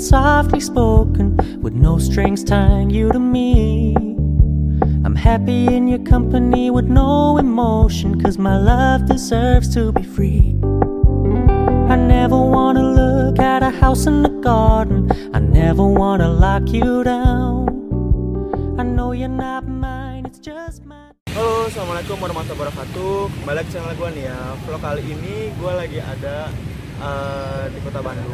it's softly spoken, with no strings tying you to me. I'm happy in your company with no emotion, 'cause my love deserves to be free. I never wanna look at a house in the garden, I never wanna lock you down. I know you're not mine, it's just mine. Halo, assalamualaikum warahmatullahi wabarakatuh. Kembali ke channel gue nih ya. Vlog kali ini gue lagi ada di kota Bandung.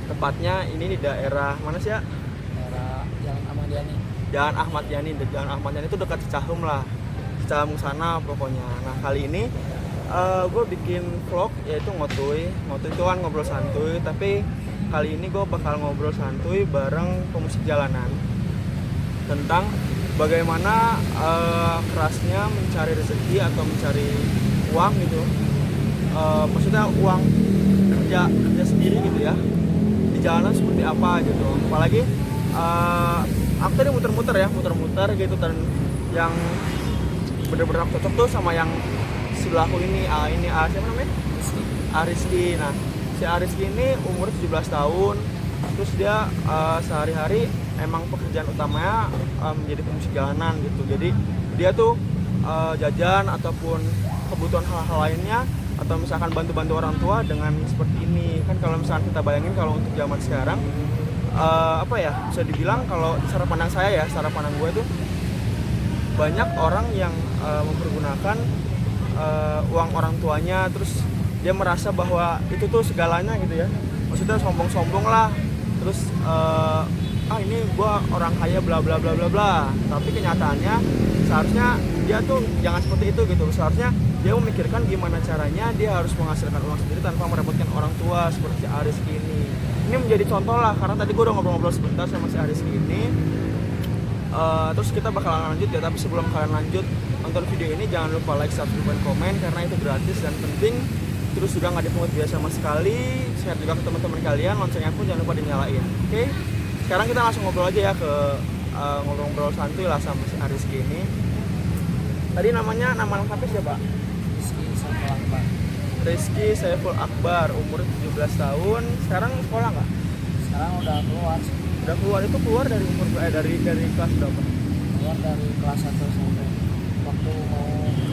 Tepatnya ini di daerah mana sih ya? Daerah Jalan Ahmad Yani. Jalan Ahmad Yani. Jalan Ahmad Yani itu dekat Cicahem lah. Cicahem sana pokoknya. Nah kali ini gue bikin vlog yaitu ngotuy. Ngotuy itu kan ngobrol santuy. Tapi kali ini gue bakal ngobrol santuy bareng pemusik jalanan tentang bagaimana kerasnya mencari rezeki atau mencari uang gitu. Maksudnya uang kerja sendiri gitu ya, di jalanan seperti apa gitu. Apalagi aku tadi muter-muter gitu, dan yang bener-bener cocok tuh sama yang sebelahku ini. Siapa namanya? Rizky. Nah si Rizky ini umur 17 tahun. Terus dia sehari-hari emang pekerjaan utamanya menjadi pemusik jalanan gitu. Jadi dia tuh jajan ataupun kebutuhan hal-hal lainnya, atau misalkan bantu-bantu orang tua dengan seperti ini. Kan kalau misalkan kita bayangin kalau untuk zaman sekarang bisa dibilang kalau secara pandang saya ya, secara pandang gue tuh banyak orang yang mempergunakan uang orang tuanya, terus dia merasa bahwa itu tuh segalanya gitu ya. Maksudnya sombong-sombong lah. Terus ini gua orang kaya bla bla bla bla bla. Tapi kenyataannya seharusnya dia tuh jangan seperti itu gitu. Seharusnya dia memikirkan gimana caranya dia harus menghasilkan uang sendiri tanpa merepotkan orang tua seperti Rizky ini. Ini menjadi contoh lah, karena tadi gua udah ngobrol-ngobrol sebentar sama si Rizky ini. Terus kita bakalan lanjut ya, tapi sebelum kalian lanjut nonton video ini jangan lupa like, subscribe, dan komen karena itu gratis dan penting. Terus juga nggak dipungut biaya sama sekali. Share juga ke teman-teman kalian, loncengnya pun jangan lupa dinyalain. Oke? Sekarang kita langsung ngobrol aja ya ke ngobrol-ngobrol santuy lah sama si Rizky ini. Tadi nama lengkapnya siapa? Rizky Saiful Akbar. Rizky Saiful Akbar, umur 17 tahun. Sekarang sekolah nggak? Sekarang udah keluar. Udah keluar. Itu keluar dari dari kelas berapa? Keluar dari kelas 1 sampai waktu mau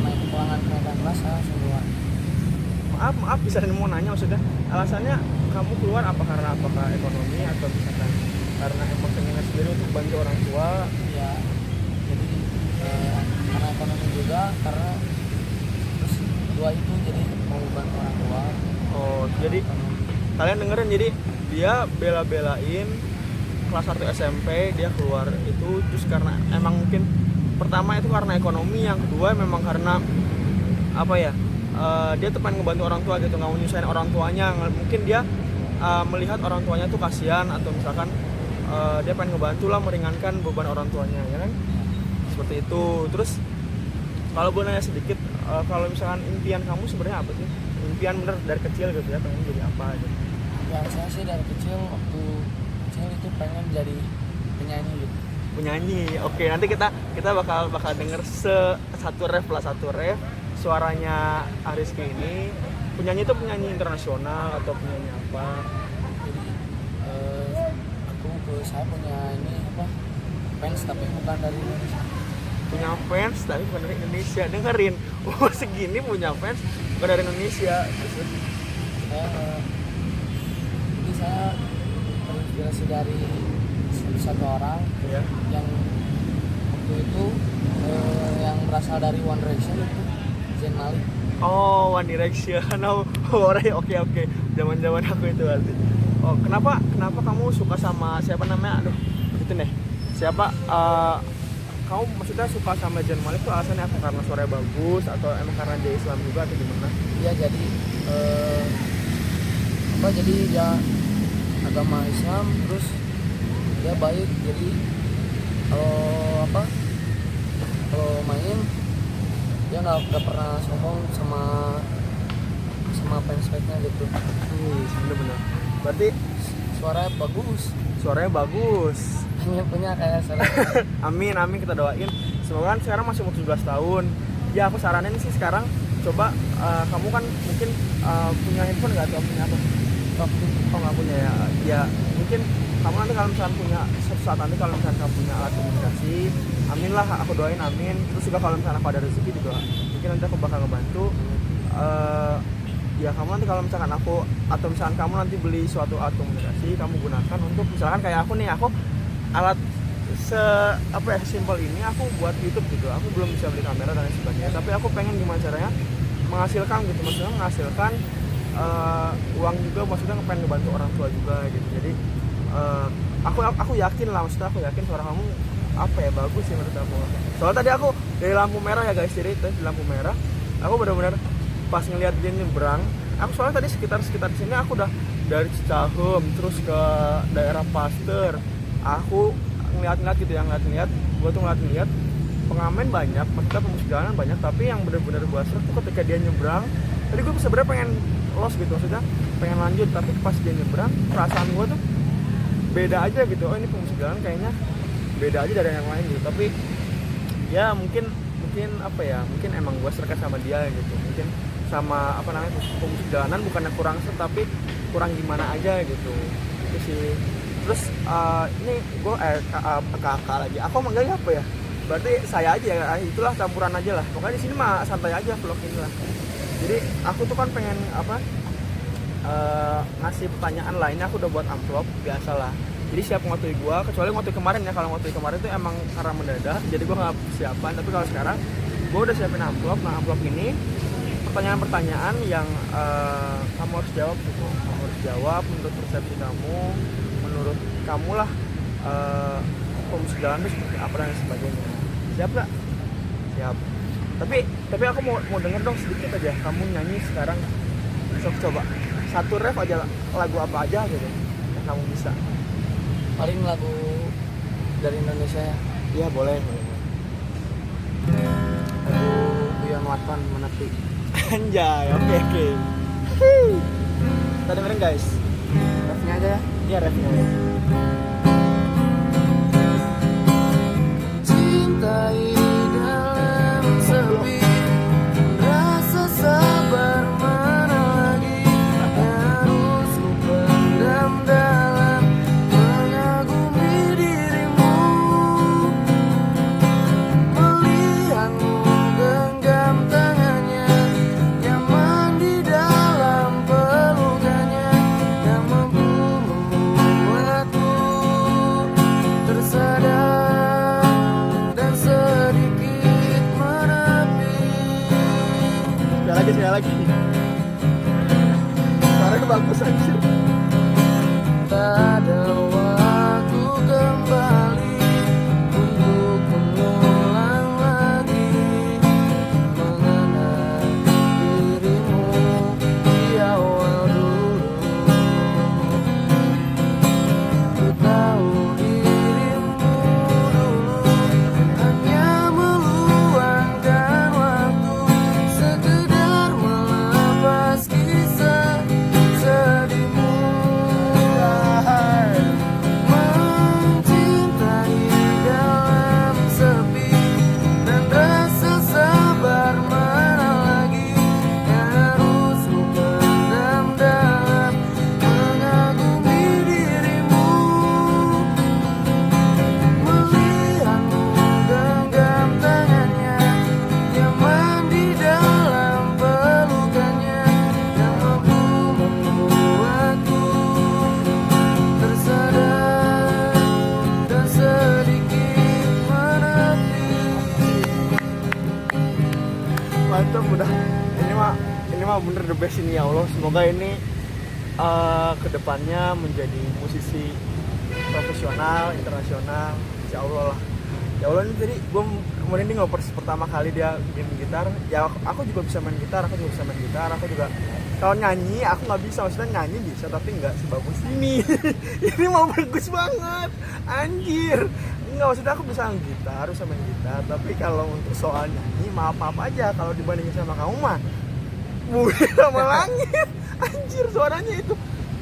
naik kenaikan kelas saya langsung keluar. Maaf bisa mau nanya, maksudnya alasannya kamu keluar apakah ekonomi atau misalkan karena emang pengen sendiri untuk bantu orang tua? Ya, jadi karena ekonomi juga, karena terus dua itu jadi mau bantu orang tua. Oh, jadi kalian dengerin, jadi dia bela-belain kelas 1 SMP dia keluar itu terus karena emang mungkin pertama itu karena ekonomi, yang kedua memang karena dia tuh pengen ngebantu orang tua gitu, nggak mau nyusahin orang tuanya. Mungkin dia melihat orang tuanya tuh kasihan, atau misalkan dia pengen ngebantu lah, meringankan beban orang tuanya, ya kan? Seperti itu. Terus kalau gue nanya sedikit, kalau misalkan impian kamu sebenarnya apa sih? Impian bener dari kecil gitu ya, pengen jadi apa aja? Yang saya sih dari kecil, waktu kecil itu pengen jadi penyanyi gitu. Penyanyi. Oke, nanti kita bakal denger satu ref suaranya Rizky ini. Penyanyi itu penyanyi internasional atau penyanyi apa? Jadi saya punya fans tapi bukan dari Indonesia. Punya fans tapi bukan dari Indonesia. Dengerin, segini punya fans bukan dari Indonesia. Jadi saya terinspirasi dari satu orang Ya. yang waktu itu yang berasal dari One Direction itu Zayn Malik. Oh, One Direction. Oke. Zaman-zaman aku itu berarti. Oh, kenapa kamu suka sama siapa namanya? Gitu deh. Siapa kamu maksudnya suka sama Zayn Malik tuh alasannya apa? Karena suaranya bagus atau emang karena dia Islam juga atau gimana? Iya, jadi jadi dia agama Islam, terus dia baik, jadi kalau main dia nggak pernah sombong sama fans-fansnya gitu. Bener-bener. Berarti suaranya bagus. Hanya punya kayak suara. Amin kita doain. Semoga kan sekarang masih umur 17 tahun. Ya aku saranin sih sekarang coba kamu kan mungkin punya handphone nggak atau punya apa? waktu. Oh nggak punya ya? Ya mungkin kamu nanti kalau misalkan punya suatu saat nanti kalau misalkan kamu punya alat komunikasi, amin lah, aku doain amin. Terus juga kalau misalkan aku ada rezeki juga, mungkin nanti aku bakal ngebantu. Ya kamu nanti kalau misalkan aku atau misalkan kamu nanti beli suatu alat komunikasi, kamu gunakan untuk misalkan kayak aku nih, aku alat simpel ini aku buat YouTube gitu. Aku belum bisa beli kamera dan lain sebagainya, tapi aku pengen gimana caranya menghasilkan gitu, maksudnya menghasilkan uang juga, maksudnya pengen ngebantu orang tua juga gitu. Jadi aku yakin lah, maksudnya aku yakin suara kamu bagus sih menurut aku. Soalnya tadi aku dari lampu merah ya guys, jadi di lampu merah aku benar-benar pas ngeliat dia nyebrang. Aku soalnya tadi sekitar sini aku udah dari Cicahem terus ke daerah Pasteur, aku ngeliat gitu ya, gue tuh ngeliat pengamen banyak, maksudnya pemusik jalanan banyak, tapi yang benar-benar gue serang tuh ketika dia nyebrang. Tadi gue sebenarnya pengen lost gitu, maksudnya pengen lanjut, tapi pas dia nyebrang perasaan gue tuh beda aja gitu. Oh ini pemusik jalanan kayaknya beda aja dari yang lain gitu. Tapi ya mungkin mungkin emang gue serket sama dia gitu, mungkin sama pemusik jalanan bukannya kurang tapi kurang gimana aja gitu. Itu sih. Terus ini gue kakak lagi, aku manggilnya apa ya, berarti saya aja ya, itulah campuran aja lah, pokoknya di sini mah santai aja vlog ini lah. Jadi aku tuh kan pengen ngasih pertanyaan lainnya, aku udah buat amplop biasa lah. Jadi siap ngotoi gue, kecuali ngotoi kemarin ya. Kalau ngotoi kemarin tuh emang karena mendadak, jadi gue nggak persiapan. Tapi kalau sekarang gue udah siapin amplop. Nah amplop ini pertanyaan-pertanyaan yang kamu harus jawab gitu. Kamu harus jawab menurut persepsi kamu, menurut kamu lah pemusik jalanan itu seperti apa dan sebagainya. Siap gak? Siap. Tapi aku mau denger dong sedikit aja. Kamu nyanyi sekarang, coba satu ref aja, lagu apa aja gitu yang kamu bisa. Paling lagu dari Indonesia ya. Iya boleh. Lagu Buyan Watpan, Menepi. Anjay, oke. Kita dengerin guys. Refnya aja ya. Iya refnya aja. Cintai dalam sepi, rasa sabar mana lagi, harus ku pendam dalam mengagumi dirimu, melihatmu genggam tangannya, nyaman di dalam pelukannya, yang mampu membuatku tersadar dan sedikit menepi. Sekali lagi. Suaranya bagus anjir. Tak ada waktu kembali untuk mengulang lagi mengenal dirimu di awal dulu. Ku tahu dirimu dulu hanya meluangkan waktu, sekedar melepas kisah sedihmu. Mencintai dalam sepi, dan rasa sabar mana lagi, yang harus ku pendam dalam mengagumi dirimu, melihatmu genggam tangannya, nyaman di dalam pelukannya, yang mampu membuatku tersadar dan sedikit menepi. Mantap udah. Ini mah bener the best ini ya Allah. Semoga ini kedepannya menjadi musisi profesional, internasional, insya Allah lah. Ya Allah, ini tadi gue merinding loh pertama kali dia bikin gitar. Ya aku juga bisa main gitar, aku juga kalau nyanyi aku nggak bisa, maksudnya nyanyi bisa tapi nggak sebagus ini. Ini mau bagus banget, anjir. Nggak, maksudnya aku bisa main gitar, tapi kalau untuk soal nyanyi maaf aja, kalau dibandingin sama kamu mah bumi sama langit. Anjir suaranya itu,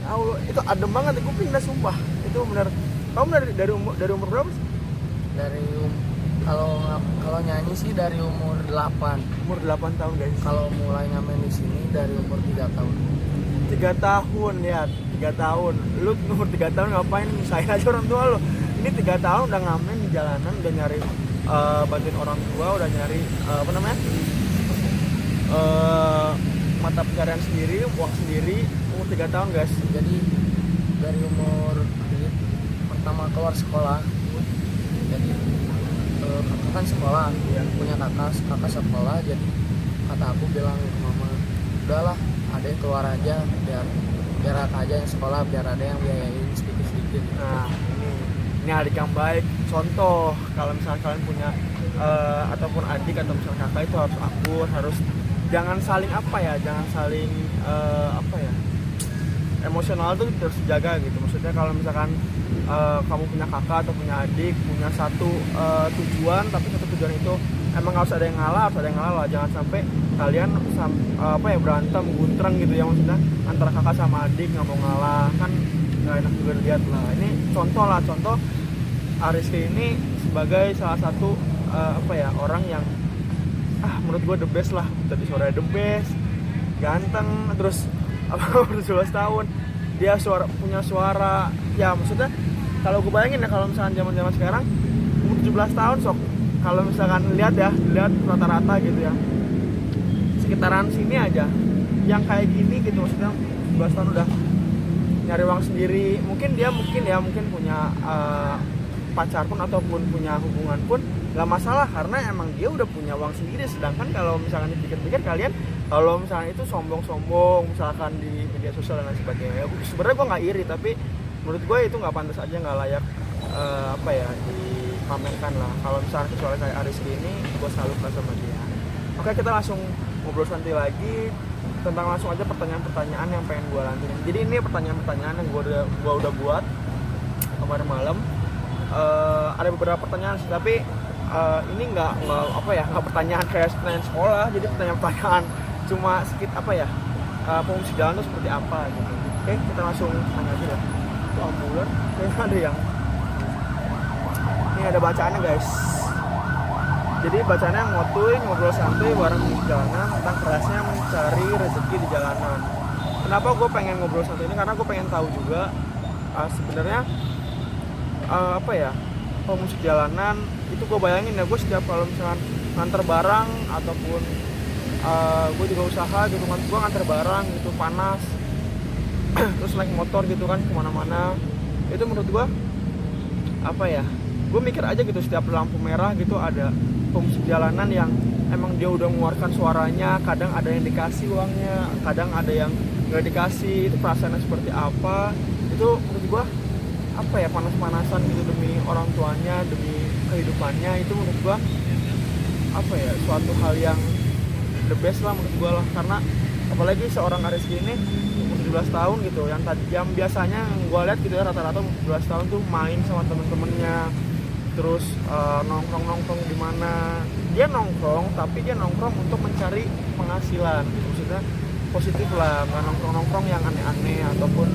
ya Allah, itu adem banget di kuping dah sumpah. Itu benar. Kamu dari umur berapa sih? Kalau nyanyi sih dari umur 8. Umur 8 tahun guys. Kalau mulai ngamen di sini dari umur 3 tahun. 3 tahun ya, 3 tahun. Lu umur 3 tahun ngapain misahin aja orang tua lu. Ini 3 tahun udah ngamen di jalanan, udah nyari bantuin orang tua, udah nyari mata pencarian sendiri, uang sendiri, umur 3 tahun guys. Jadi dari umur pertama keluar sekolah, jadi kakak kan sekolah, punya kakak sekolah, jadi kata aku bilang ke mama, udahlah adek keluar aja, biar kakak aja yang sekolah, biar ada yang biayain sedikit-sedikit. Nah ini adik yang baik. Contoh kalau misalnya kalian punya ataupun adik atau misalnya kakak itu harus akur, harus jangan saling emosional tuh harus dijaga gitu. Maksudnya kalau misalkan kamu punya kakak atau punya adik, punya satu tujuan, tapi satu tujuan itu emang harus ada yang ngalah lah. Jangan sampai kalian berantem, guntreng gitu ya, maksudnya antara kakak sama adik nggak mau ngalah, kan nggak enak juga dilihat lah. Ini contoh Ariski ini sebagai salah satu orang yang menurut gue the best lah. Tadi sore the best, ganteng, terus umur 17 tahun dia punya suara ya. Maksudnya kalau gue bayangin ya, kalau misalkan zaman sekarang umur 17 tahun sok, kalau misalkan lihat rata-rata gitu ya, sekitaran sini aja yang kayak gini gitu, maksudnya 17 tahun udah nyari uang sendiri. Mungkin punya pacar pun ataupun punya hubungan pun gak masalah, karena emang dia udah punya uang sendiri. Sedangkan kalau misalkan dipikir-pikir kalian, kalau misalnya itu sombong-sombong misalkan di media sosial dan lain sebagainya, sebenarnya gue nggak iri, tapi menurut gue itu nggak pantas aja, nggak layak dipamerkan lah. Kalau misalnya kecuali kayak Ariski ini, gue selalu suka sama dia. Oke, kita langsung ngobrol santai lagi tentang langsung aja pertanyaan-pertanyaan yang pengen gue lanjutin. Jadi ini pertanyaan-pertanyaan yang gue udah buat kemarin malam. Ada beberapa pertanyaan sih, tapi ini nggak pertanyaan kayak pertanyaan sekolah, jadi pertanyaan cuma sedikit fungsi jalan itu seperti apa gitu. Oke, kita langsung tanya aja lah. Itu ambulan kayaknya ada yang ini ada bacaannya guys. Jadi bacaannya ngobrol santai bareng di jalanan tentang kerasnya mencari rezeki di jalanan. Kenapa gue pengen ngobrol santai ini? Karena gue pengen tahu juga sebenarnya pemusik jalanan itu. Gue bayangin ya, gue setiap kalau misalkan nganter barang ataupun gue juga usaha gitu kan, gue nganter barang gitu panas terus naik motor gitu kan kemana-mana, itu menurut gue gue mikir aja gitu, setiap lampu merah gitu ada pemusik jalanan yang emang dia udah mengeluarkan suaranya, kadang ada yang dikasih uangnya, kadang ada yang nggak dikasih. Itu perasaannya seperti apa, itu menurut gue panas-panasan gitu demi orang tuanya, demi kehidupannya. Itu menurut gua suatu hal yang the best lah menurut gua lah. Karena apalagi seorang Ariski ini umur 17 tahun gitu, yang biasanya gua lihat gitu ya, rata-rata umur 17 tahun tuh main sama temen-temennya, terus nongkrong di mana. Dia nongkrong, tapi dia nongkrong untuk mencari penghasilan gitu. Maksudnya positif lah, nggak nongkrong yang aneh-aneh ataupun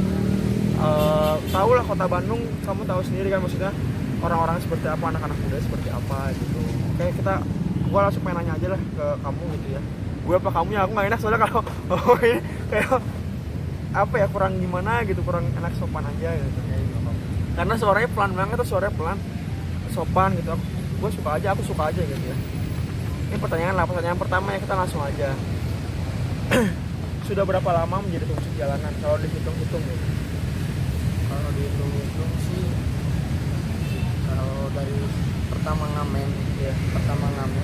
tahu lah kota Bandung, kamu tahu sendiri kan, maksudnya orang-orang seperti apa, anak-anak muda seperti apa gitu. Oke, gue langsung pengen nanya aja lah ke kamu gitu ya. Gue apa kamu ya, aku nggak enak soalnya kalau ini kayak kurang gimana gitu, kurang enak, sopan aja gitu. Karena suaranya pelan banget tuh, suaranya pelan, sopan gitu. Aku suka aja gitu ya. Ini pertanyaan pertama ya, kita langsung aja. Sudah berapa lama menjadi pemusik jalanan kalau dihitung-hitung gitu? Kalau dihitung-hitung sih, kalau dari pertama ngamen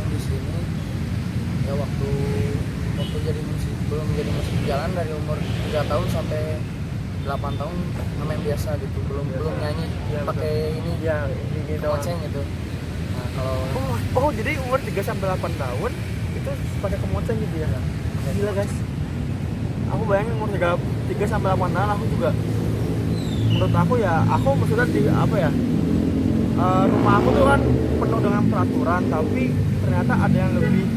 di sini ya, waktu jadi musik, belum jadi musik jalan, dari umur 3 tahun sampai 8 tahun ngamen biasa gitu, belum nyanyi ya, pakai ini ya, kemoceng gitu. Nah kalau jadi umur 3 sampai 8 tahun itu pakai kemoceng gitu ya. Gila guys, aku bayangin umur 3 sampai 8 tahun aku juga, menurut aku ya, aku maksudnya rumah aku tuh kan penuh dengan peraturan, tapi ternyata ada yang lebih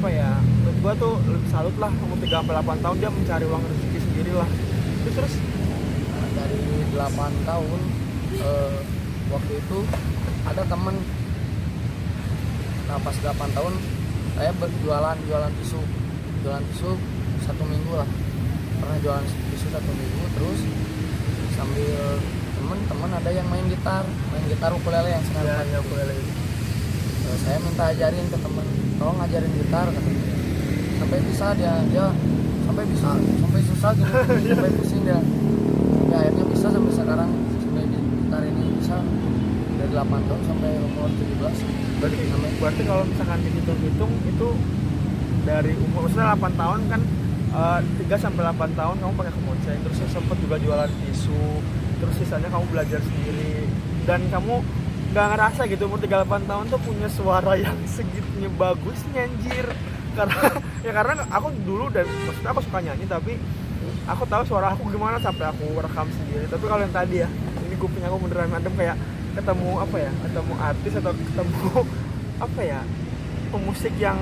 menurut gua tuh lebih salut lah. Umur 3 sampai 8 tahun dia mencari uang rezeki sendiri lah. Terus dari 8 tahun waktu itu ada temen, nah pas 8 tahun saya berjualan tisu 1 minggu lah. pernah jualan tisu 1 minggu, terus sambil temen ada yang main gitar ukulele yang sekarang ya ukulele. Saya minta ajarin ke temen, tolong ngajarin gitar katanya. Sampai bisa dia sampai susah gitu, sampai pusing dia. Ya akhirnya bisa sampai sekarang, sampai di gitar ini bisa dari 8 tahun sampai umur 17. Berarti kalau misalkan dihitung-hitung itu dari umur maksudnya 8 tahun kan 3 sampai 8 tahun kamu pakai kemoceng, terus sempat juga jualan tisu, terus sisanya kamu belajar sendiri dan kamu nggak ngerasa gitu umur 38 tahun tuh punya suara yang segitunya bagusnya anjir. Karena aku dulu dan maksudnya aku suka nyanyi tapi aku tahu suara aku gimana sampai aku rekam sendiri. Tapi kalau yang tadi ya, ini kuping aku beneran adem kayak ketemu artis atau ketemu pemusik yang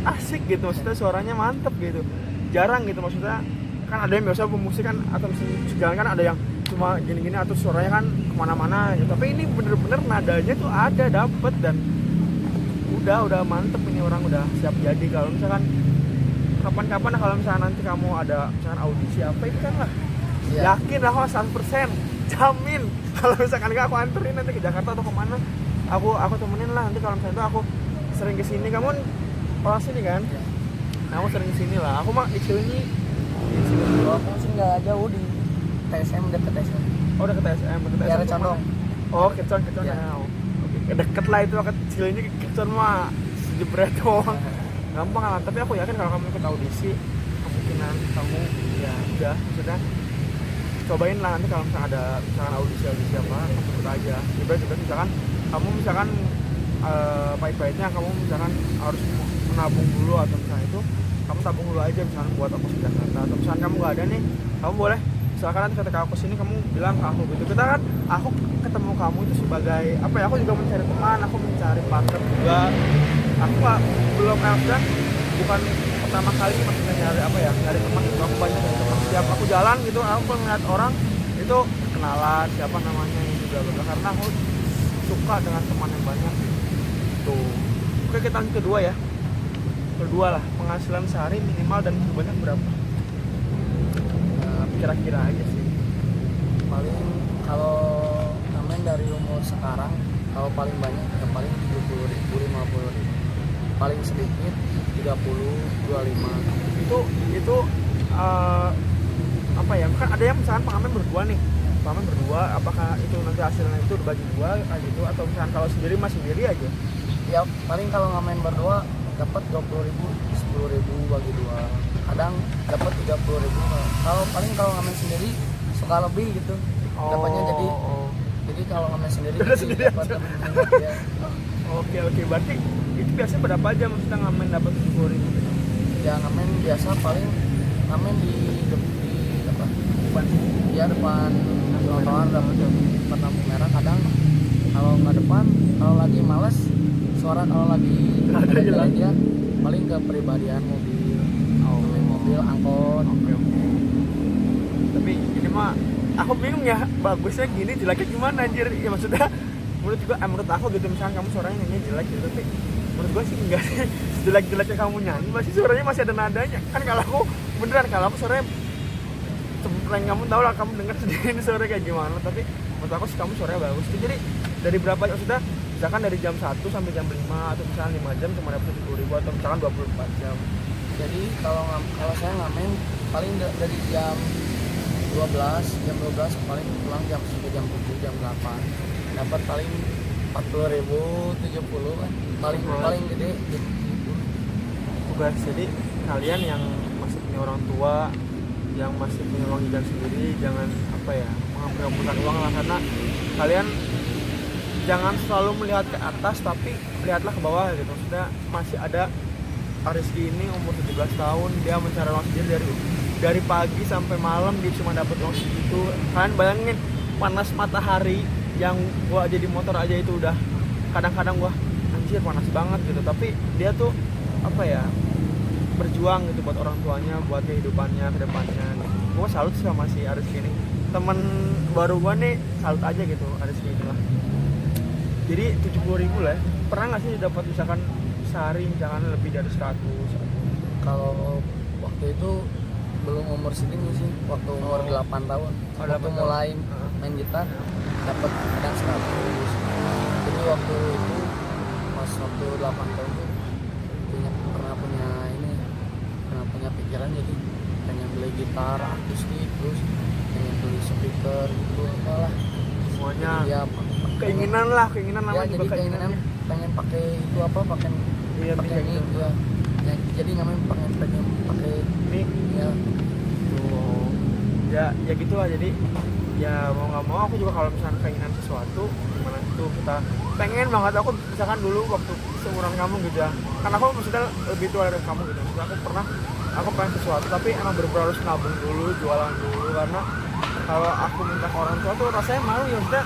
asik gitu, maksudnya suaranya mantep gitu. Jarang gitu, maksudnya kan ada yang biasa pemusik kan atau sejalan kan ada yang cuma gini-gini atau suaranya kan kemana-mana gitu. Tapi ini bener-bener nadanya tuh ada, dapet, dan udah mantep, ini orang udah siap jadi. Kalau misalkan kapan-kapan kalau misalkan nanti kamu ada misalkan audisi apa itu kan lah yakin lah 100% jamin kalau misalkan aku anterin nanti ke Jakarta atau kemana aku temenin lah nanti. Kalau misalnya itu aku sering kesini, kamu orang sini kan nah, aku sering kesini lah, aku mah di sini. Aku sih nggak jauh di TSM, deket TSM. Oh udah ke TSM, Daerah Condong. Oh Kecon Ya. ya. Oke, deket lah itu, kecil ini ke Kecon mah jebret doang. Gampang lah, tapi aku yakin kalau kamu ikut audisi kemungkinan kamu ya udah maksudnya cobain lah nanti kalau misalkan ada misalkan audisi apa kamu ikut aja. Juga misalkan kamu misalkan pahit-pahitnya kamu misalkan harus menabung dulu atau misalnya itu kamu tabung dulu aja misalkan buat aku ke Jakarta, atau misalkan kamu nggak ada nih kamu boleh misalkan nanti ketika aku sini kamu bilang ke aku gitu. Kita kan aku ketemu kamu itu sebagai apa ya, aku juga mencari teman, aku mencari partner juga. Aku belum maksudnya bukan pertama kali maksudnya nyari teman gitu. Aku banyak teman, setiap aku jalan gitu aku melihat orang itu kenalan siapa namanya ini juga karena aku suka dengan teman yang banyak tuh. Oke, kita lanjut kedua lah, penghasilan sehari minimal dan banyak berapa? Kira-kira aja sih. Paling kalau ngamen dari umur sekarang, kalau paling banyak ya paling 70.000, 50.000. Paling sedikit 30, 25. Itu apa ya? Kan ada yang misalkan pengamen berdua, apakah itu nanti hasilnya itu dibagi dua kayak gitu, atau misalkan kalau sendiri aja? Ya paling kalau ngamen berdua dapat 20.000, 10.000 bagi dua. Kadang dapat 30.000. Kalau ngamen sendiri suka lebih gitu. Dapatnya jadi kalau ngamen sendiri dapat lebih banyak ya. Oke, berarti itu biasanya berapa aja maksudnya ngamen dapat 70.000? Ya ngamen biasa paling ngamen di depan trotoar dapat lampu merah. Kadang kalau nggak depan, kalau lagi males suara, kalau lagi jalan dia paling ke pribadian mobil angkot. Oke. Tapi ini mah aku bingung ya, bagusnya gini jeleknya gimana anjir ya, maksudnya menurut aku gitu, misalnya kamu suaranya nyanyi jelek gitu, tapi menurut gua sih enggak sih. Jelek-jeleknya kamu nyanyi masih suaranya masih ada nadanya kan. Kalau aku beneran, kalau aku suaranya cempreng, kamu tau lah, kamu denger sendiri ini suaranya kayak gimana. Tapi menurut aku sih kamu suaranya bagus. Jadi dari berapa, maksudnya misalkan dari jam 1 sampai jam 5 atau misalkan 5 jam cuma dapat 70.000 atau misalkan 24 jam. Jadi kalau saya ngamen paling dari jam 12 paling pulang jam 7, jam 8 dapat paling 40.000, 70 kan paling gede gitu. Guys, jadi kalian yang masih punya orang tua, yang masih punya uang jajan sendiri, jangan mengambil uang lah, karena kalian jangan selalu melihat ke atas tapi lihatlah ke bawah gitu. Maksudnya masih ada Rizky ini umur 17 tahun, dia mencari uang sendiri dari pagi sampai malam, dia cuma dapat uang segitu. Kalian bayangin panas matahari yang gua aja di motor aja itu udah kadang-kadang gua anjir panas banget gitu, tapi dia tuh berjuang gitu buat orang tuanya, buat kehidupannya ke depannya. Gua salut sama si Rizky ini, temen baru gua nih, salut aja gitu Rizky ini lah. Jadi 70.000 lah ya. Pernah nggak sih dapat misalkan sehari misalkan lebih dari 100? Kalau waktu itu belum umur segini sih, waktu umur 8 tahun. Oh, Waktu 8 tahun. mulai main gitar dapat kadang 100. Jadi waktu itu pas waktu 8 tahun tuh pernah punya pikiran jadi pengen beli gitar akustik, terus pengen beli speaker gitu apalah. Semuanya Ya keinginan ya, namanya jadi juga keinginan pengen pakai itu apa, pakai Iya, pakai kayak mic gitu. ya. Ya, jadi namanya pengen pakai mic. ya. Tuh. Ya gitulah, jadi ya mau nggak mau aku juga kalau misalnya keinginan sesuatu gimana itu kita pengen banget. Aku misalkan dulu waktu seumuran kamu gitu ya, karena aku maksudnya lebih tua dari kamu gitu, maksudnya aku pengen sesuatu tapi emang bener-bener harus nabung dulu, jualan dulu, karena kalau aku minta ke orang tua tuh rasanya malu ya. Maksudnya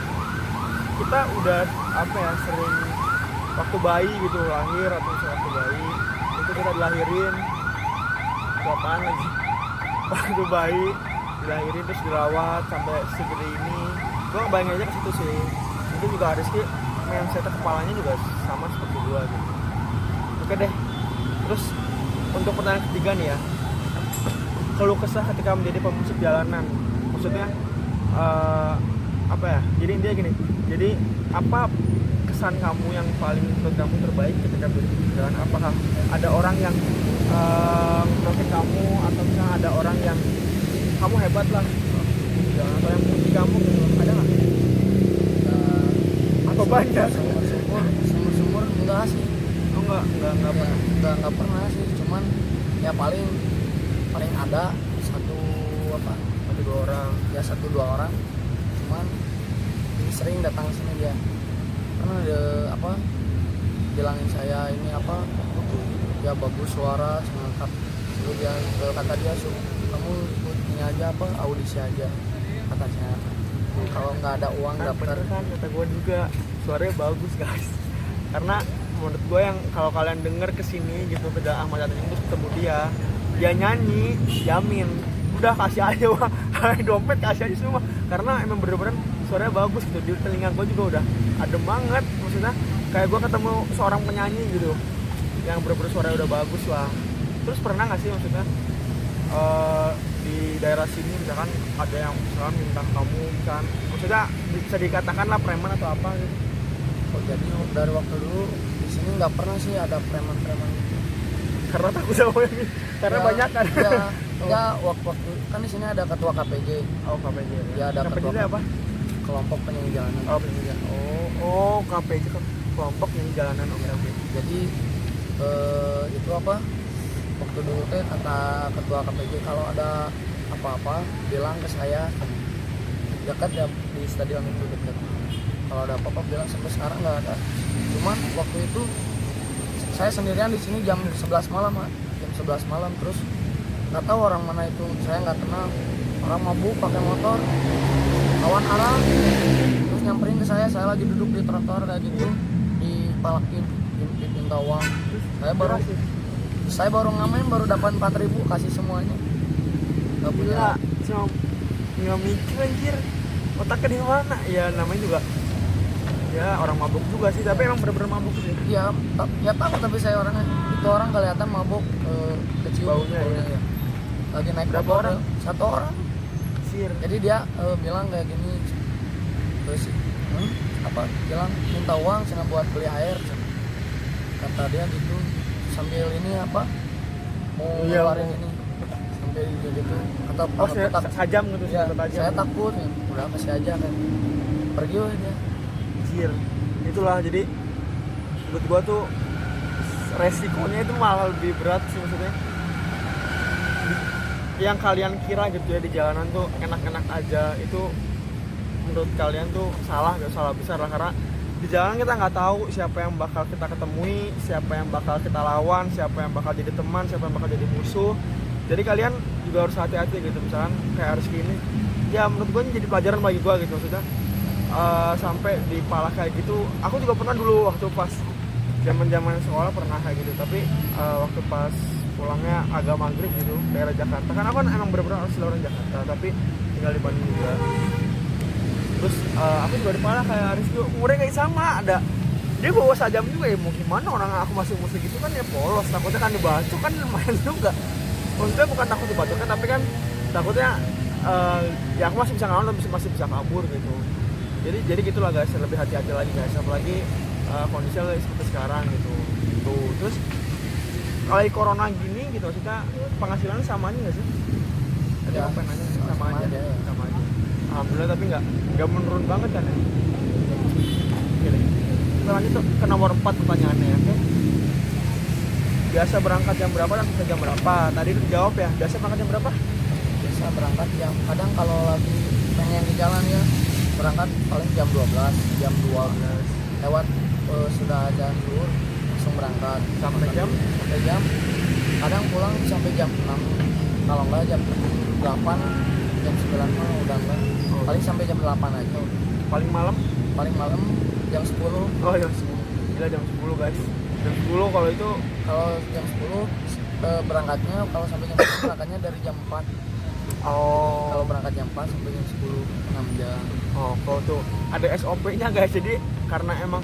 kita udah apa ya, sering waktu bayi gitu lahir atau waktu bayi itu kita dilahirin apaan lagi waktu bayi dilahirin terus dirawat sampai segede ini. Gua ngebayangin aja ke situ sih. Mungkin juga Rizky mindset kepalanya juga sama seperti gua gitu. Oke deh. Terus untuk pertanyaan ketiga nih ya, keluh kesah ketika menjadi pemusik jalanan. Maksudnya apa ya? Jadi intinya gini. Jadi apa kesan kamu yang paling menurut kamu terbaik ketika menjadi pemusik jalanan? Apakah ada orang yang nge-promote kamu, atau misalnya ada orang yang kamu hebat lah, atau yang puji kamu gitu, ada nggak? Atau banyak? Sumur enggak sih. Oh enggak pernah. Enggak pernah sih, cuman ya paling ada satu dua orang, ya 1-2 orang, cuman ini sering datang sini dia, karena ada bilangin saya ini ya bagus suara mengangkat, terus dia kata dia kamu ikut ini aja audisi aja katanya, kalau nggak ada uang daftar. Kan kata gue juga suaranya bagus guys, karena menurut gue yang kalau kalian denger kesini gitu ke Ahmad Dhani terus ketemu dia nyanyi, jamin udah kasih aja wah dompet kasih aja semua, karena emang bener-bener suaranya bagus gitu. Di telinga gue juga udah adem banget, maksudnya kayak gue ketemu seorang penyanyi gitu yang bener-bener suaranya udah bagus lah. Terus pernah nggak sih maksudnya di daerah sini misalkan ada yang misalkan minta kamu misalkan, maksudnya bisa dikatakan lah preman atau apa gitu? Jadi dari waktu dulu di sini nggak pernah sih ada preman-preman gitu. Karena takut sama yang ini, karena Ya, banyak kan. ya waktu kan di sini ada ketua KPJ. Oh KPJ Ya, ada KPJ ketua apa? kelompok penyanyi jalanan. Oh penyanyi jalanan. Oh KPJ kan kelompok penyanyi jalanan. Oke. Jadi itu waktu dulu teh kata ketua KPJ kalau ada apa-apa bilang ke saya, dekat ya di stadion itu dekat. Kalau ada apa-apa bilang, sampai sekarang nggak ada. Cuman waktu itu saya sendirian di sini jam 11 malam, jam 11 malam, terus nggak tahu orang mana itu, saya nggak kenal, orang mabuk pakai motor lawan arah, terus nyamperin ke saya lagi duduk di trotoar kayak gitu, dipalakin, diminta uang. Saya baru ngamen, baru dapat 4.000, kasih semuanya. Nggak punya. Cuma nggak mikir anjir, otaknya di mana? Ya namanya juga ya orang mabuk juga sih, tapi emang bener-bener mabuk sih. Ya tahu, tapi saya orangnya itu orang kelihatan mabuk, kecium Baunya ya. Lagi naik Berapa motor, orang? 1 orang. Sir. Jadi dia bilang kayak gini, terus bilang minta uang cina buat beli air, kata dia gitu, sambil ini mau Iya, ngeluarin ini, sambil gitu kata Oh sajam gitu sih, ya, tajam. saya takut ya, udah kasih aja kan, pergi weh dia. Anjir. Itulah, jadi menurut gua tuh resikonya itu malah lebih berat sih, maksudnya yang kalian kira gitu ya di jalanan tuh enak-enak aja, itu menurut kalian tuh salah besar lah. Karena di jalanan kita nggak tahu siapa yang bakal kita ketemui, siapa yang bakal kita lawan, siapa yang bakal jadi teman, siapa yang bakal jadi musuh. Jadi kalian juga harus hati-hati gitu. Misalkan kayak Rizky ini, ya menurut gue ini jadi pelajaran bagi gue gitu, maksudnya sampai di pala kayak gitu. Aku juga pernah dulu waktu pas zaman sekolah pernah kayak gitu, tapi waktu pas pulangnya agak maghrib gitu, daerah Jakarta. Karena aku kan emang bener-bener asli orang Jakarta, tapi tinggal di Bandung juga. Terus aku juga di pala kayak Rizky, umurnya kayak sama, ada dia bawa sajam juga ya, mau gimana orang aku masih musik gitu kan ya polos, takutnya kan dibacok kan lumayan juga. maksudnya bukan takut dibacokin tapi kan takutnya ya aku masih bisa ngelawan, masih bisa kabur gitu. Jadi gitulah guys, lebih hati-hati lagi guys, apalagi kondisinya seperti sekarang gitu. Tuh terus kalau corona gini gitu maksudnya penghasilannya sama aja nggak sih? Tadi Ya, aku pengen nanya sama sama aja. aja, ya. Sama aja. Alhamdulillah, tapi nggak menurun banget kan ya. Oke deh. Kita lanjut tuh ke nomor 4 pertanyaannya, oke? Biasa berangkat jam berapa dan sampai jam berapa? Tadi udah dijawab ya. Biasa berangkat jam berapa? Biasa berangkat jam, kadang kalau lagi pengen di jalan ya berangkat paling jam 12, jam 2 lewat sudah ada zuhur langsung berangkat Sampai jam? Kadang pulang sampai jam 6, kalau enggak jam 8, jam 9 mah udah enggak, paling sampai jam 8 aja. Paling malam? Paling malam jam 10. Oh jam 10. Gila jam 10 guys. Jam 10 kalau itu Kalau jam 10 berangkatnya, kalau sampai jam 10 berangkatnya dari jam 4. Kalau berangkat jam 4 sampai jam 10, 6 jam. Oh, kalau tuh ada SOP-nya guys. Jadi karena emang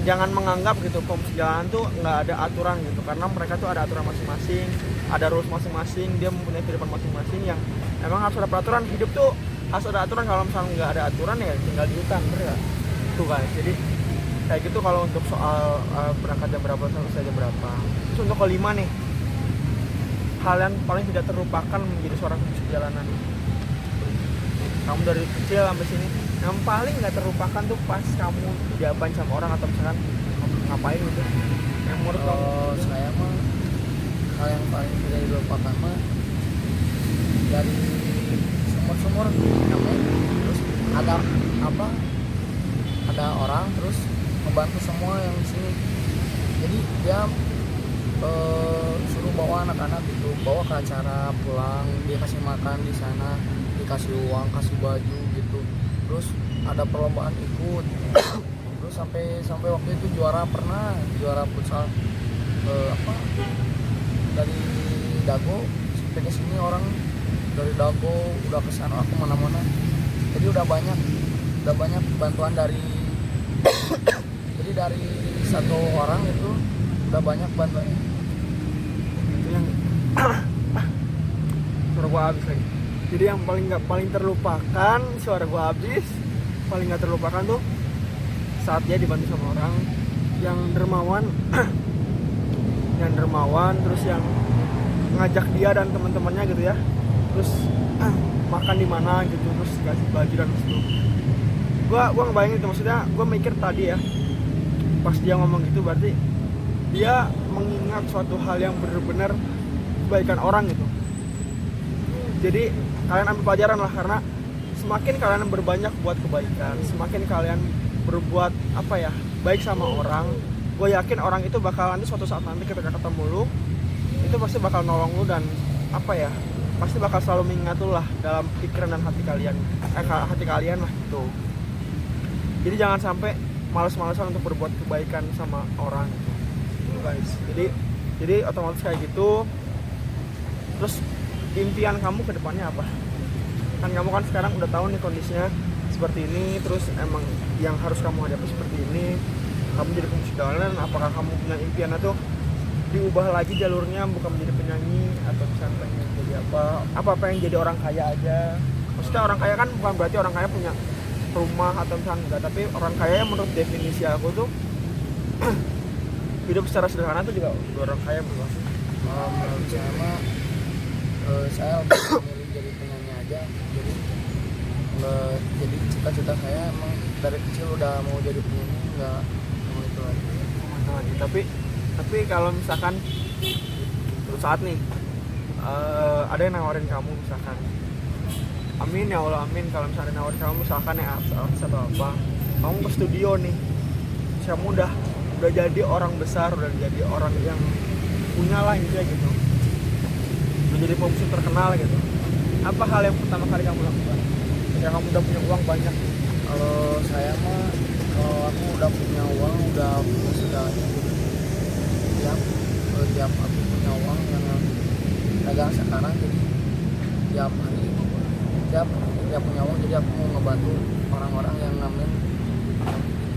jangan menganggap gitu pembalap jalan tuh nggak ada aturan gitu, karena mereka tuh ada aturan masing-masing, ada rules masing-masing, dia mempunyai kehidupan masing-masing yang emang harus ada peraturan. Hidup tuh harus ada aturan, kalau misalnya nggak ada aturan ya tinggal di hutan, bener nggak? Tuh guys, jadi kayak gitu kalau untuk soal berangkat jam berapa sampai jam berapa. Terus untuk kelima nih, hal yang paling tidak terlupakan menjadi seorang pemusik jalanan. Kamu dari kecil sampai sini, yang paling nggak terlupakan tuh pas kamu diapain sama orang atau misalkan kamu ngapain gitu. Yang menurut kamu? Kalau saya mah hal yang paling tidak dilupakan mah dari sumur-sumur namanya, terus ada orang terus membantu semua yang di sini. Jadi dia suruh bawa anak-anak gitu, bawa ke acara, pulang dia kasih makan di sana, dikasih uang, kasih baju gitu. Terus ada perlombaan ikut, terus sampai waktu itu juara futsal dari Dago sampai ke sini, orang dari Dago udah ke sana, aku mana-mana. Jadi udah banyak bantuan dari jadi dari satu orang itu udah banyak bantuan. Itu yang suara gua habis lagi. Jadi yang paling terlupakan, suara gua habis, paling nggak terlupakan tuh saat dia dibantu sama orang yang dermawan terus yang ngajak dia dan teman-temannya gitu ya, terus makan di mana gitu, terus kasih baju dan itu. Gua ngebayangin itu, maksudnya gua mikir tadi ya pas dia ngomong gitu berarti dia mengingat suatu hal yang benar-benar kebaikan orang gitu. Jadi kalian ambil pelajaran lah, karena semakin kalian berbanyak buat kebaikan, semakin kalian berbuat baik sama orang, gue yakin orang itu bakal nanti suatu saat nanti ketika ketemu lu itu pasti bakal nolong lu dan pasti bakal selalu mengingat lu lah dalam pikiran dan hati kalian lah gitu. Jadi jangan sampai malas-malasan untuk berbuat kebaikan sama orang gitu guys. Jadi otomatis kayak gitu. Terus impian kamu ke depannya apa? Kan kamu kan sekarang udah tahu nih kondisinya seperti ini, terus emang yang harus kamu hadapi seperti ini. Kamu jadi pemusik jalanan, apakah kamu punya impian atau diubah lagi jalurnya, bukan menjadi penyanyi atau misalnya pengen jadi apa pengen jadi orang kaya aja? Maksudnya orang kaya kan bukan berarti orang kaya punya rumah atau misalnya enggak, tapi orang kaya yang menurut definisi aku tuh hidup secara sederhana tuh juga orang kaya bro. Menurut saya mah saya memilih jadi penyanyi aja. Jadi cita-cita saya emang dari kecil udah mau jadi penyanyi, nggak mau itu lagi. Tapi kalau misalkan suatu saat nih ada yang nawarin kamu misalkan, amin ya Allah amin, kalau misalnya nawarin kamu misalkan artis atau apa, kamu ke studio nih, kamu udah jadi orang besar, udah jadi orang yang punya lah intinya gitu, menjadi pemusik terkenal gitu, apa hal yang pertama kali kamu lakukan ketika kamu udah punya uang banyak? Kalau saya mah, kalau aku udah punya uang, udah punya segalanya gitu. Tiap aku punya uang yang dagang sekarang, jadi tiap hari tiap punya uang, jadi aku mau ngebantu orang-orang yang ngamen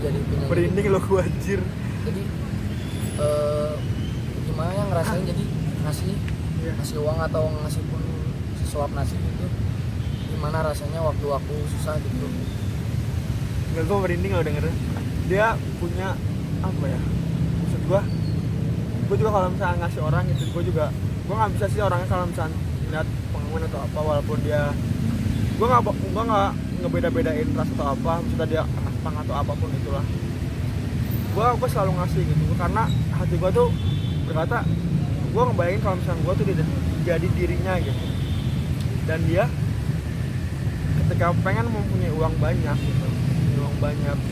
jadi penyanyi. Berinding lo gua anjir. Jadi gimana yang ngerasain, jadi ngasih Iya. ngasih uang atau ngasih pun sesuap nasi gitu, gimana rasanya waktu aku susah gitu. Nggak, gue merinding kalau dengernya. Dia punya apa ya, maksud gue juga kalau misalnya ngasih orang gitu, gue nggak bisa sih orangnya kalau misalnya lihat pengumuman atau apa, walaupun dia gue nggak ngebeda-bedain ras atau apa, maksudnya dia anak pang atau apapun itulah, gue selalu ngasih gitu, karena hati gue tuh berkata, gue ngebayangin kalau misalnya gue tuh jadi dirinya gitu, dan dia ketika pengen mempunyai uang banyak gitu,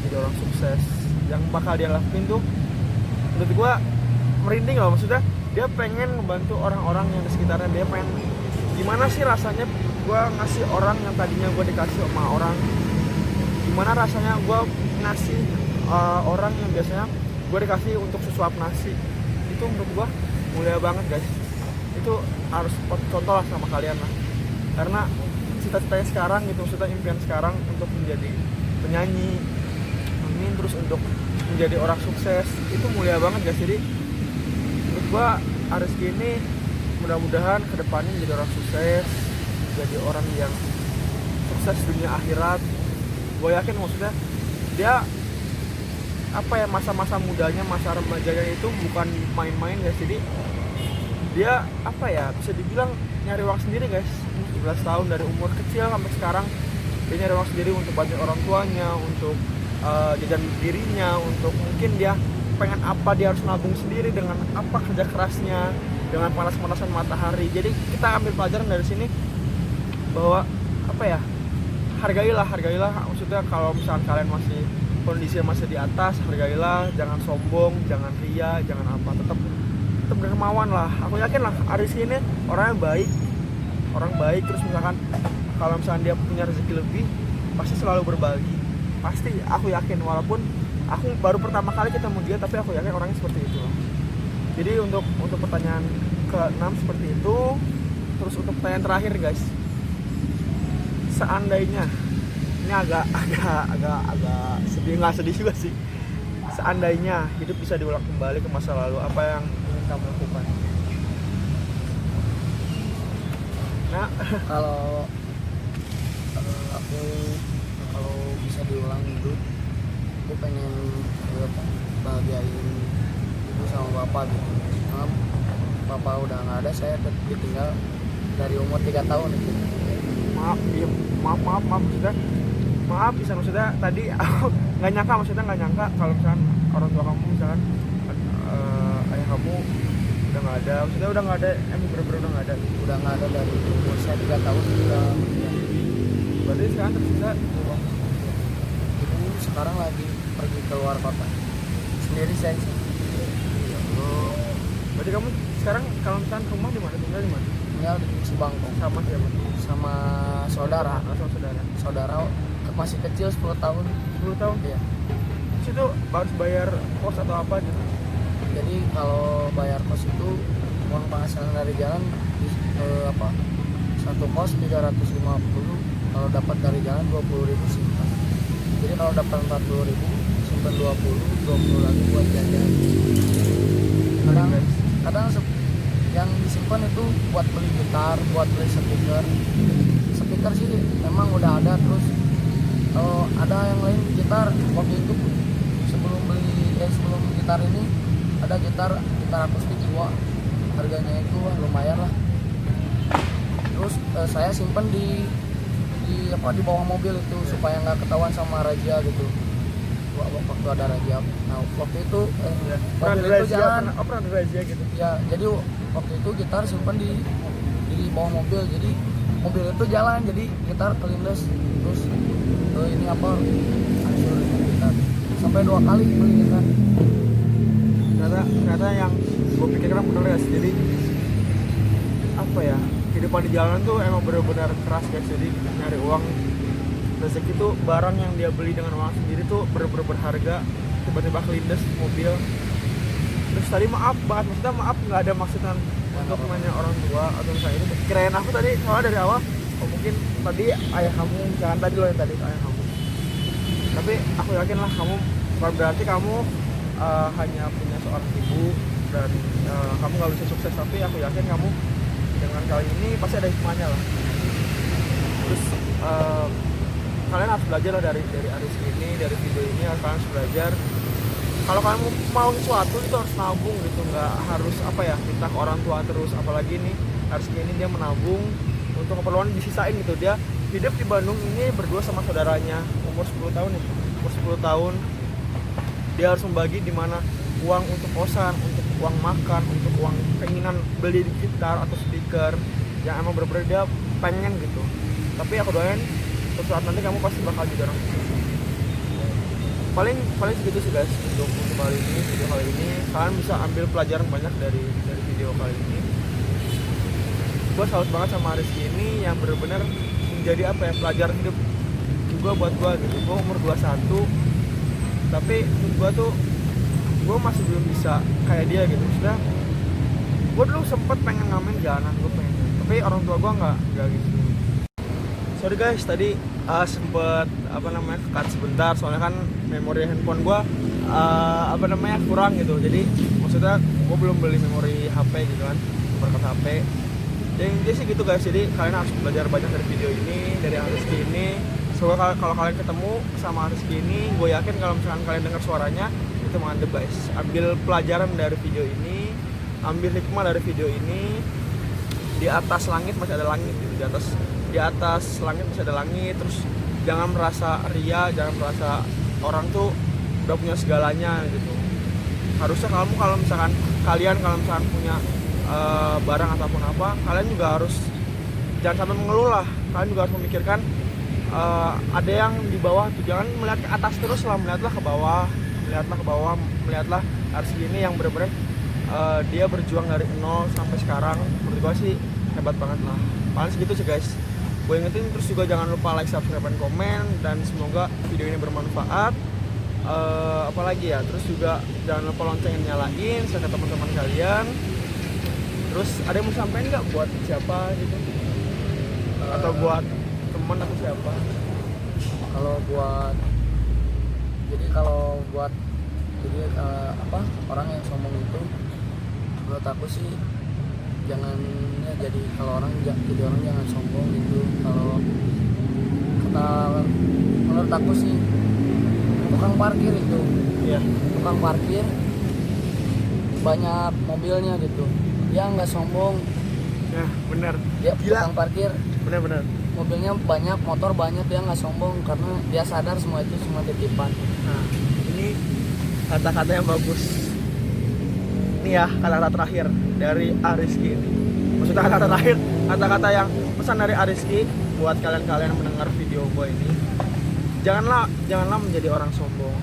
jadi orang sukses, yang bakal dia lakuin tuh menurut gue merinding loh. Maksudnya dia pengen ngebantu orang-orang yang di sekitarnya, dia pengen gimana sih rasanya gue ngasih orang yang tadinya gue dikasih sama orang, gimana rasanya gue ngasih orang yang biasanya gue dikasih untuk sesuap nasi. Itu menurut gue mulia banget guys, itu harus contoh lah sama kalian lah, karena cita-citanya sekarang gitu, maksudnya impian sekarang untuk menjadi penyanyi, terus untuk menjadi orang sukses, itu mulia banget guys. Jadi menurut gue Arizky ini mudah-mudahan kedepannya jadi orang sukses, jadi orang yang sukses dunia akhirat. Gue yakin maksudnya dia apa ya, masa-masa mudanya, masa remajanya itu bukan main-main guys. Jadi dia apa ya, bisa dibilang nyari uang sendiri guys. 11 tahun dari umur kecil sampai sekarang dia nyari uang sendiri untuk bantu orang tuanya, untuk jajan dirinya, untuk mungkin dia pengen apa dia harus nabung sendiri dengan apa kerja kerasnya, dengan panas-panasan matahari. Jadi kita ambil pelajaran dari sini bahwa apa ya, hargailah, maksudnya kalau misalnya kalian masih kondisinya masih di atas, hargailah, jangan sombong, jangan ria, jangan apa, tetap berkemauan lah. Aku yakin lah Arizky ini orang baik, terus misalkan kalau misalnya dia punya rezeki lebih pasti selalu berbagi, pasti, aku yakin, walaupun aku baru pertama kali ketemu dia, tapi aku yakin orangnya seperti itu. Jadi untuk pertanyaan ke-6 seperti itu. Terus untuk pertanyaan terakhir guys, seandainya ini agak sedih, nggak sedih juga sih, seandainya hidup bisa diulang kembali ke masa lalu, apa yang ingin kamu lakukan? Nah, Kalau aku kalau bisa diulang hidup, aku pengen bahagiain ibu sama bapak gitu. Karena bapak udah nggak ada, saya ditinggal dari umur 3 tahun gitu. maaf maksudnya tadi aku nggak nyangka kalau misalkan orang tua kamu misalkan ayah kamu udah nggak ada, maksudnya udah nggak ada, bener-bener udah nggak ada. Udah nggak ada dari umur saya 3 tahun udah. Berarti sekarang tersisa Ibu sekarang lagi pergi ke luar kota sendiri saya. Berarti kamu sekarang kalau misalkan rumah di mana, tinggal di mana? Tinggal di Cibangkong Sama siapa? sama saudara. Sama saudara. Masih kecil 10 tahun. 10 tahun? Iya. Terus itu harus bayar kos atau apa gitu? Jadi kalau bayar kos itu uang penghasilan dari jalan satu kos 350, kalau dapat dari jalan 20.000 simpan. Jadi kalau dapat 40.000 simpan 20 lagi buat jajan. Kadang yang disimpan itu buat beli gitar, buat beli speaker sih memang udah ada. Terus kalau ada yang lain gitar, waktu itu sebelum gitar ini ada gitar akustik Iwa, harganya itu lumayan lah. Terus saya simpen di bawah mobil itu supaya nggak ketahuan sama razia gitu. Waktu ada razia, nah waktu itu mobil itu jalan. Pernah ada razia gitu? Ya, jadi waktu itu gitar simpen di bawah mobil, jadi mobil itu jalan, jadi gitar kelindes. Terus ini hancur gitar. Sampai 2 kali beli gitar. Ternyata yang gue pikirkan bener guys. Jadi apa ya, kehidupan di jalanan tuh emang benar-benar keras guys. Jadi nyari uang, rezeki tuh barang yang dia beli dengan uang sendiri tuh bener-bener berharga. Tiba-tiba kelindes mobil. Terus tadi maaf banget, maksudnya maaf nggak ada maksudnya untuk nanya orang tua atau misalnya itu. Kirain aku tadi soalnya dari awal, mungkin tadi ayah kamu, jangan tadi loh yang tadi ayah kamu. Tapi aku yakin lah kamu, bukan berarti kamu hanya punya seorang ibu dan kamu nggak bisa sukses, tapi aku yakin kamu dengan kali ini pasti ada hikmahnya lah. Terus kalian harus belajar lah dari Aris ini, dari video ini kalian harus belajar. Kalau kalian mau sesuatu itu harus nabung gitu, nggak harus apa ya minta ke orang tua terus. Apalagi nih Aris ini dia menabung untuk keperluan disisain gitu. Dia hidup di Bandung ini berdua sama saudaranya, umur 10 tahun ya, umur 10 tahun. Dia harus membagi di mana uang untuk kosan, untuk uang makan, untuk uang keinginan beli gitar atau speaker yang emang bener-bener dia pengen gitu. Tapi aku doain suatu saat nanti kamu pasti bakal jadi orang sukses. Paling segitu sih guys untuk kali ini, video kali ini. Kalian bisa ambil pelajaran banyak dari video kali ini. Gue salut banget sama Rizky ini yang bener-bener menjadi apa ya, pelajaran hidup juga buat gue gitu. Gue umur 21 tapi gue tuh gue masih belum bisa kayak dia gitu. Sudah gue dulu sempet pengen ngamen jalanan, gue pengen, tapi orang tua gue nggak gitu. Sorry guys, tadi sempet cut sebentar soalnya kan memori handphone gue kurang gitu. Jadi maksudnya gue belum beli memori HP gitu kan, perangkat HP. Jadi sih gitu guys. Jadi kalian harus belajar banyak dari video ini, dari Rizky ini. Semoga kalau kalian ketemu sama Rizky ini, gue yakin kalau misalkan kalian dengar suaranya itu mantep guys. Ambil pelajaran dari video ini, ambil hikmah dari video ini. Di atas langit masih ada langit gitu. Di atas langit masih ada langit. Terus jangan merasa ria, jangan merasa orang tuh udah punya segalanya gitu. Harusnya kalau misalkan kalian punya barang ataupun apa, kalian juga harus jangan sampai mengeluh lah. Kalian juga harus memikirkan ada yang di bawah tuh. Jangan melihat ke atas terus lah, melihatlah ke bawah, melihatlah Arsy ini yang bener-bener dia berjuang dari nol sampai sekarang. Menurut gue sih hebat banget lah. Paling segitu sih guys. Gue ingetin terus juga jangan lupa like, subscribe, dan komen. Dan semoga video ini bermanfaat. Apalagi ya, terus juga jangan lupa loncengin nyalain share ke teman-teman kalian. Terus ada yang mau sampein nggak buat siapa gitu, atau buat teman atau siapa? Kalau buat orang yang sombong itu, menurut aku sih jangan ya, jadi orang jangan sombong gitu. Kalau menurut aku sih tukang parkir itu, Iya. tukang parkir banyak mobilnya gitu, dia nggak sombong. Nah, bener. Dia Gila. tukang parkir Bener. mobilnya banyak, motor banyak, dia nggak sombong karena dia sadar semua itu semua titipan. Nah, ini kata-kata yang bagus. Ini ya kata-kata terakhir dari Arizky ini. Maksudnya kata-kata terakhir, kata-kata yang pesan dari Arizky buat kalian-kalian yang mendengar video gue ini. Janganlah menjadi orang sombong.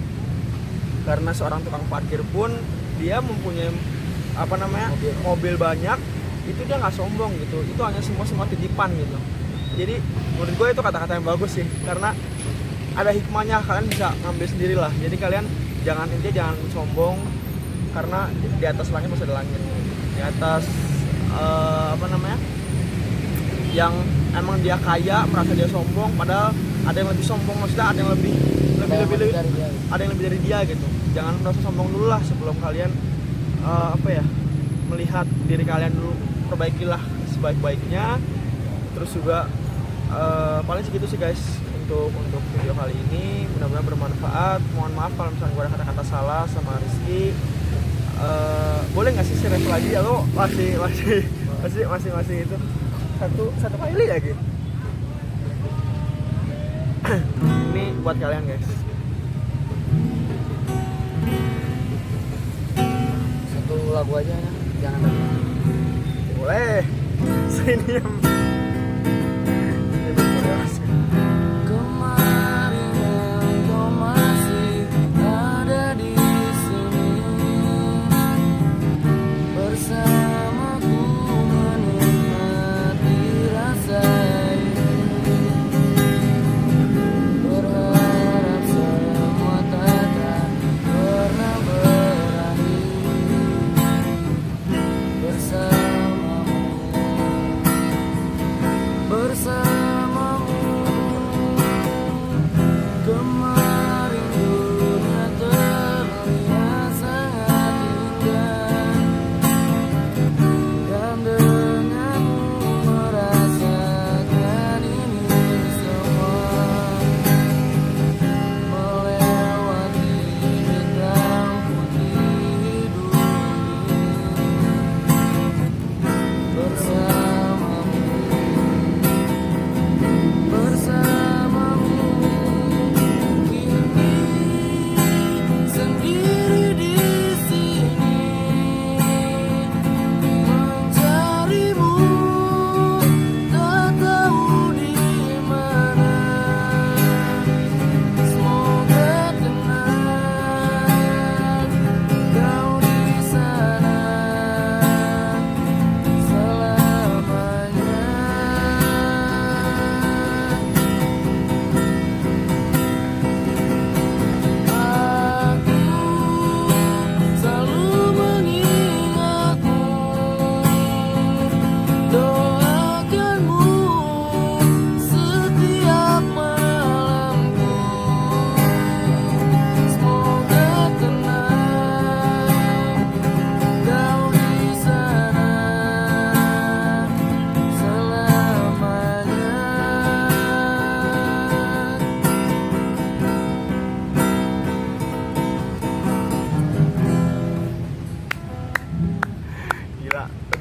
Karena seorang tukang parkir pun dia mempunyai mobil banyak, itu dia nggak sombong gitu. Itu hanya semua titipan gitu. Jadi menurut gue itu kata-kata yang bagus sih, karena ada hikmahnya. Kalian bisa ngambil sendiri lah. Jadi kalian jangan sombong, karena di atas langit masih ada langit. Di atas yang emang dia kaya merasa dia sombong, padahal ada yang lebih sombong, maksudnya ada yang lebih dari dia gitu. Jangan merasa sombong dulu lah sebelum kalian melihat diri kalian dulu. Perbaikilah sebaik-baiknya. Terus juga paling segitu sih guys untuk video kali ini. Mudah-mudahan bermanfaat. Mohon maaf kalau misalnya gue ada kata-kata salah sama Rizky. Boleh nggak sih share lagi atau masih itu satu kali lagi. Ini buat kalian guys. Satu lagu aja ya, jangan ada. Boleh. Sini yang Kemarin engkau masih ada di sini bersamaku menikmati rasa ini. Berharap semua takkan pernah berakhir bersamamu.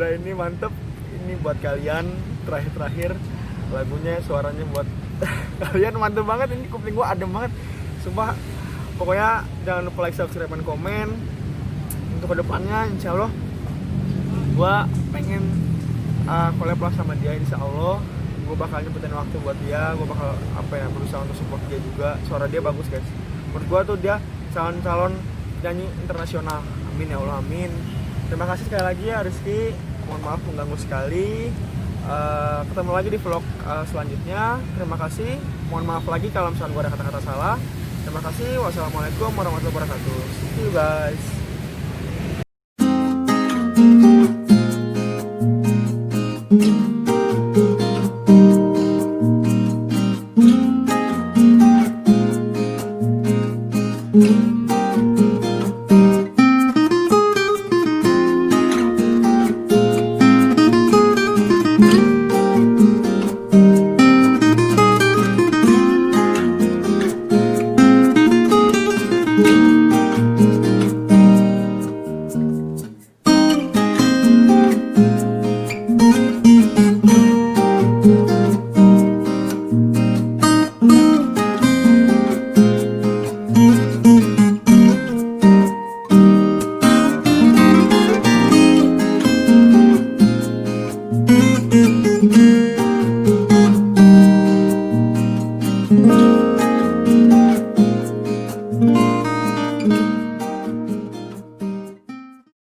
ada ini mantep. Ini buat kalian terakhir lagunya, suaranya buat kalian mantep banget. Ini kuping gua adem banget sumpah. Pokoknya jangan lupa like, subscribe, dan komen. Untuk kedepannya insya Allah gua pengen collab lah sama dia. Insya Allah gue bakal nyempetin waktu buat dia. Gue bakal berusaha untuk support dia juga. Suara dia bagus guys, menurut gue tuh dia calon penyanyi internasional. Amin ya Allah, amin. Terima kasih sekali lagi ya Rizky, mohon maaf mengganggu sekali. Ketemu lagi di vlog selanjutnya. Terima kasih, mohon maaf lagi kalau misalnya gue ada kata-kata salah. Terima kasih, wassalamualaikum warahmatullahi wabarakatuh. See you guys.